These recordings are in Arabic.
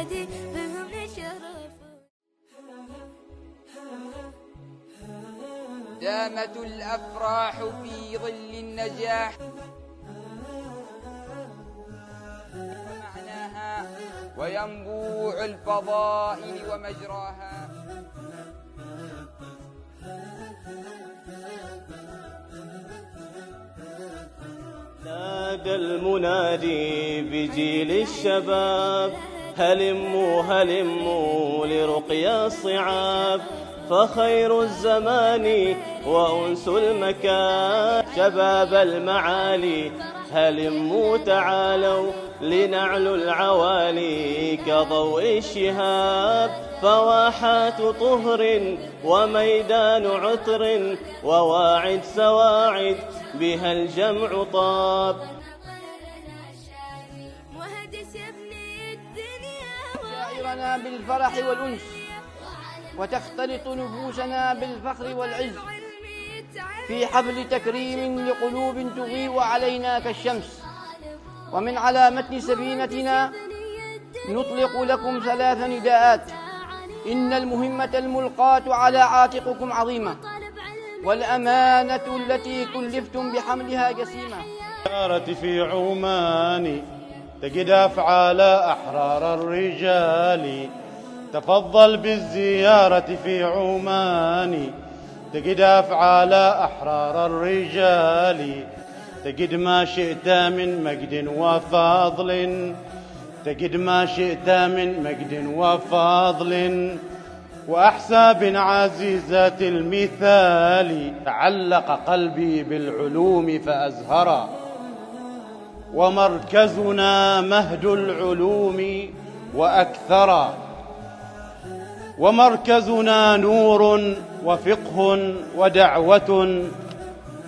ولادي بهم نشرف. دامت الأفراح في ظل النجاح ومعناها وينبوع الفضائل ومجراها. نادى المنادي بجيل الشباب هلموا هلموا لرقيا الصعاب، فخير الزمان وأنس المكان شباب المعالي هلموا تعالوا لنعلو العوالي كضوء الشهاب، فواحات طهر وميدان عطر وواعد سواعد بها الجمع طاب. شاعرنا بالفرح والأنس وتختلط نفوسنا بالفخر والعز في حفل تكريم لقلوب تضيء علينا كالشمس. ومن على متن سفينتنا نطلق لكم 3 نداءات. إن المهمة الملقاة على عاتقكم عظيمة، والأمانة التي كلفتم بحملها جسيمة. الزيارة في عمان تجد أفعال أحرار الرجال، تفضل بالزيارة في عمان تجد أفعال أحرار الرجال، تجد ما شئت من مجد وفضل، تجد ما شئت من مجد وفضل وأحساب عزيزة المثال. تعلق قلبي بالعلوم فأزهرا، ومركزنا مهد العلوم وأكثرا، ومركزنا نور وفقه ودعوة،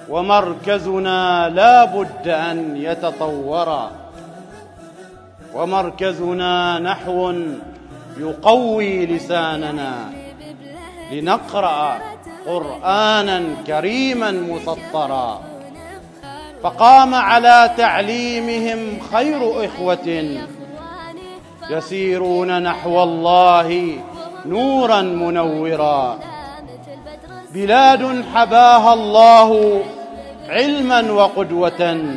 ومركزنا لا بد أن يتطورا، ومركزنا نحو يقوي لساننا لنقرأ قرآنا كريما مسطرا. فقام على تعليمهم خير إخوة يسيرون نحو الله نورا منورا. بلاد حباها الله علما وقدوة،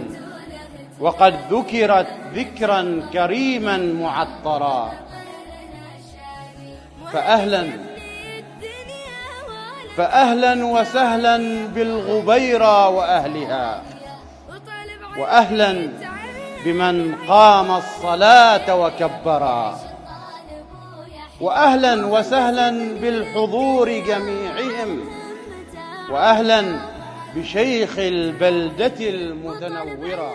وقد ذكرت ذكرا كريما معطرا. فأهلا وسهلا بالغبيرة وأهلها، وأهلا بمن قام الصلاة وكبرا، وأهلا وسهلا بالحضور جميعهم، وأهلا بشيخ البلدة المتنورة.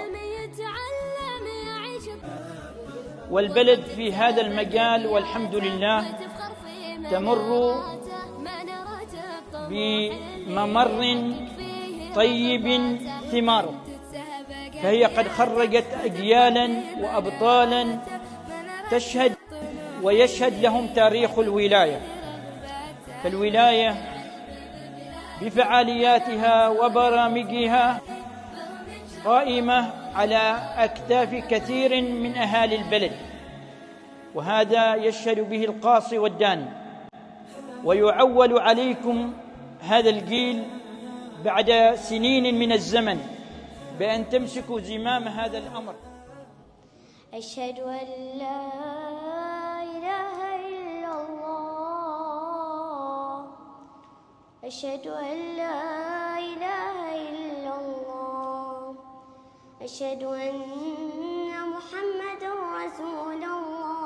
والبلد في هذا المجال والحمد لله تمر بممر طيب ثماره، فهي قد خرجت أجيالا وأبطالا تشهد ويشهد لهم تاريخ الولاية. فالولاية بفعالياتها وبرامجها قائمة على أكتاف كثير من أهالي البلد، وهذا يشهد به القاصي والداني. ويعول عليكم هذا الجيل بعد سنين من الزمن بأن تمسكوا زمام هذا الأمر. أشهد أن لا إله إلا الله، أشهد أن لا إله إلا الله، أشهد أن محمدًا رسول الله.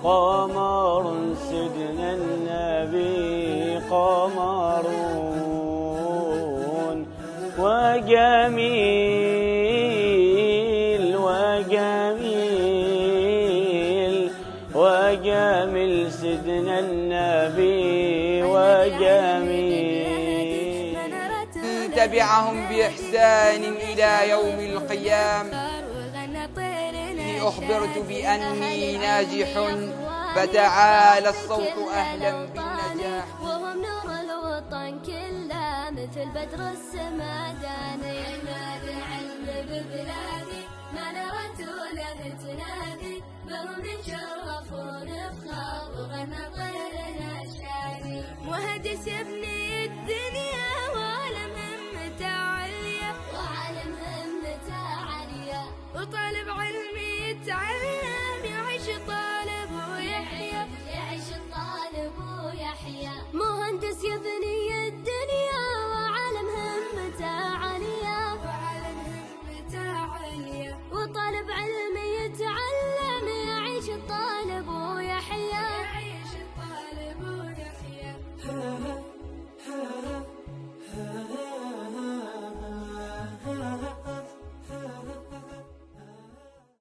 قمر سيدنا النبي قمرون وجميل وجميل سيدنا النبي وجميل. تبعهم بإحسان إلى يوم القيام. أخبرت بأني ناجح فتعالى الصوت أهلا بالنجاح. وهم نور الوطن كله مثل بدر السماداني. عماد العلم ببلادي ما نرت وله تنادي، بهم نتشرف ونفخر وغنى طيرنا الشادي. وهدس ابن